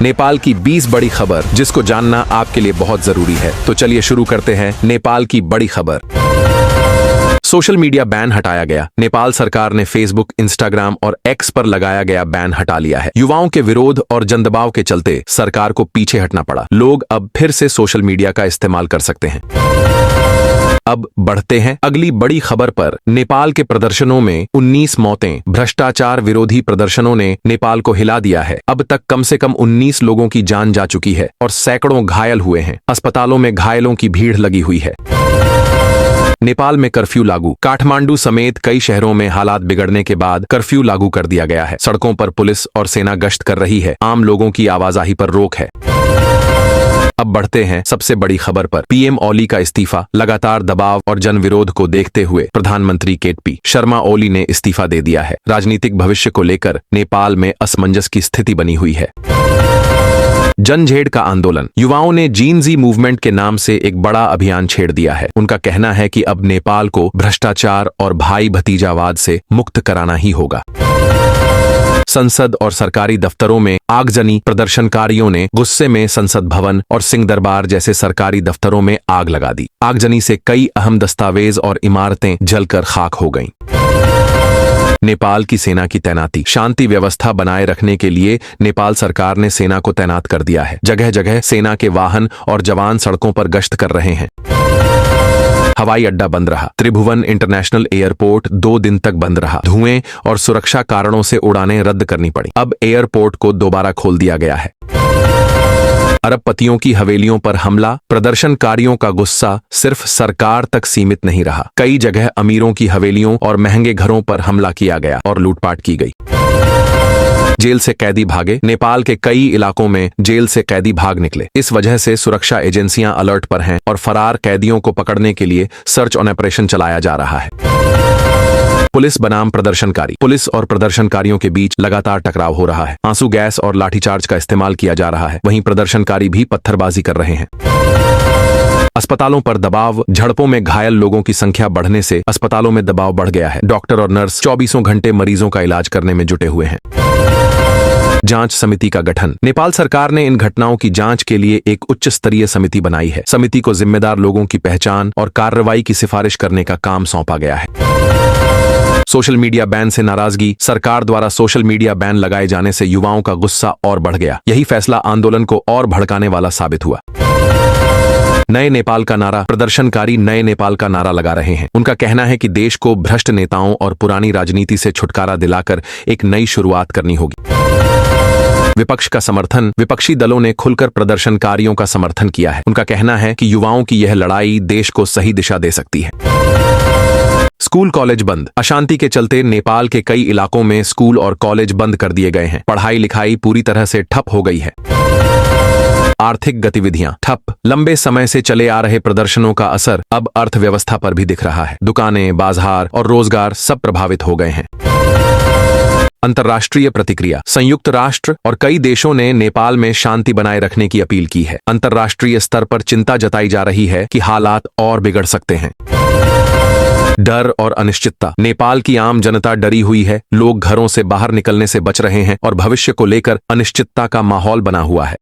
नेपाल की 20 बड़ी खबर जिसको जानना आपके लिए बहुत जरूरी है। तो चलिए शुरू करते हैं नेपाल की बड़ी खबर। सोशल मीडिया बैन हटाया गया। नेपाल सरकार ने फेसबुक, इंस्टाग्राम और एक्स पर लगाया गया बैन हटा लिया है। युवाओं के विरोध और जनदबाव के चलते सरकार को पीछे हटना पड़ा। लोग अब फिर से सोशल मीडिया का इस्तेमाल कर सकते हैं। अब बढ़ते हैं अगली बड़ी खबर पर। नेपाल के प्रदर्शनों में 19 मौतें। भ्रष्टाचार विरोधी प्रदर्शनों ने नेपाल को हिला दिया है। अब तक कम से कम 19 लोगों की जान जा चुकी है और सैकड़ों घायल हुए हैं। अस्पतालों में घायलों की भीड़ लगी हुई है। नेपाल में कर्फ्यू लागू। काठमांडू समेत कई शहरों में हालात बिगड़ने के बाद कर्फ्यू लागू कर दिया गया है। सड़कों पर पुलिस और सेना गश्त कर रही है। आम लोगों की आवाजाही पर रोक है। अब बढ़ते हैं सबसे बड़ी खबर पर। पीएम ओली का इस्तीफा। लगातार दबाव और जन विरोध को देखते हुए प्रधानमंत्री केपी शर्मा ओली ने इस्तीफा दे दिया है। राजनीतिक भविष्य को लेकर नेपाल में असमंजस की स्थिति बनी हुई है। जनझेड़ का आंदोलन। युवाओं ने जीनजी मूवमेंट के नाम से एक बड़ा अभियान छेड़ दिया है। उनका कहना है कि अब नेपाल को भ्रष्टाचार और भाई भतीजावाद से मुक्त कराना ही होगा। संसद और सरकारी दफ्तरों में आगजनी। प्रदर्शनकारियों ने गुस्से में संसद भवन और सिंह दरबार जैसे सरकारी दफ्तरों में आग लगा दी। आगजनी से कई अहम दस्तावेज और इमारतें जलकर खाक हो गईं। नेपाल की सेना की तैनाती। शांति व्यवस्था बनाए रखने के लिए नेपाल सरकार ने सेना को तैनात कर दिया है। जगह जगह सेना के वाहन और जवान सड़कों पर गश्त कर रहे हैं। हवाई अड्डा बंद रहा। त्रिभुवन इंटरनेशनल एयरपोर्ट 2 दिन तक बंद रहा। धुएं और सुरक्षा कारणों से उड़ानें रद्द करनी पड़ी। अब एयरपोर्ट को दोबारा खोल दिया गया है। अरबपतियों की हवेलियों पर हमला। प्रदर्शनकारियों का गुस्सा सिर्फ सरकार तक सीमित नहीं रहा। कई जगह अमीरों की हवेलियों और महंगे घरों पर हमला किया गया और लूटपाट की गई। जेल से कैदी भागे। नेपाल के कई इलाकों में जेल से कैदी भाग निकले। इस वजह से सुरक्षा एजेंसियां अलर्ट पर हैं और फरार कैदियों को पकड़ने के लिए सर्च ऑन ऑपरेशन चलाया जा रहा है। पुलिस बनाम प्रदर्शनकारी। पुलिस और प्रदर्शनकारियों के बीच लगातार टकराव हो रहा है। आंसू गैस और लाठीचार्ज का इस्तेमाल किया जा रहा है। वहीं प्रदर्शनकारी भी पत्थरबाजी कर रहे हैं। अस्पतालों पर दबाव। झड़पों में घायल लोगों की संख्या बढ़ने से अस्पतालों में दबाव बढ़ गया है। डॉक्टर और नर्स 24 घंटे मरीजों का इलाज करने में जुटे हुए हैं। जांच समिति का गठन। नेपाल सरकार ने इन घटनाओं की जांच के लिए एक उच्च स्तरीय समिति बनाई है। समिति को जिम्मेदार लोगों की पहचान और कार्रवाई की सिफारिश करने का काम सौंपा गया है। सोशल मीडिया बैन से नाराजगी। सरकार द्वारा सोशल मीडिया बैन लगाए जाने से युवाओं का गुस्सा और बढ़ गया। यही फैसला आंदोलन को और भड़काने वाला साबित हुआ। नए नेपाल का नारा। प्रदर्शनकारी नए नेपाल का नारा लगा रहे हैं। उनका कहना है कि देश को भ्रष्ट नेताओं और पुरानी राजनीति से छुटकारा दिलाकर एक नई शुरुआत करनी होगी। विपक्ष का समर्थन। विपक्षी दलों ने खुलकर प्रदर्शनकारियों का समर्थन किया है। उनका कहना है कि युवाओं की यह लड़ाई देश को सही दिशा दे सकती है। स्कूल कॉलेज बंद। अशांति के चलते नेपाल के कई इलाकों में स्कूल और कॉलेज बंद कर दिए गए हैं। पढ़ाई लिखाई पूरी तरह से ठप हो गई है। आर्थिक गतिविधियां ठप। लंबे समय से चले आ रहे प्रदर्शनों का असर अब अर्थव्यवस्था पर भी दिख रहा है। दुकानें, बाजार और रोजगार सब प्रभावित हो गए हैं। अंतर्राष्ट्रीय प्रतिक्रिया। संयुक्त राष्ट्र और कई देशों ने नेपाल में शांति बनाए रखने की अपील की है। अंतर्राष्ट्रीय स्तर पर चिंता जताई जा रही है कि हालात और बिगड़ सकते हैं। डर और अनिश्चितता। नेपाल की आम जनता डरी हुई है। लोग घरों से बाहर निकलने से बच रहे हैं और भविष्य को लेकर अनिश्चितता का माहौल बना हुआ है।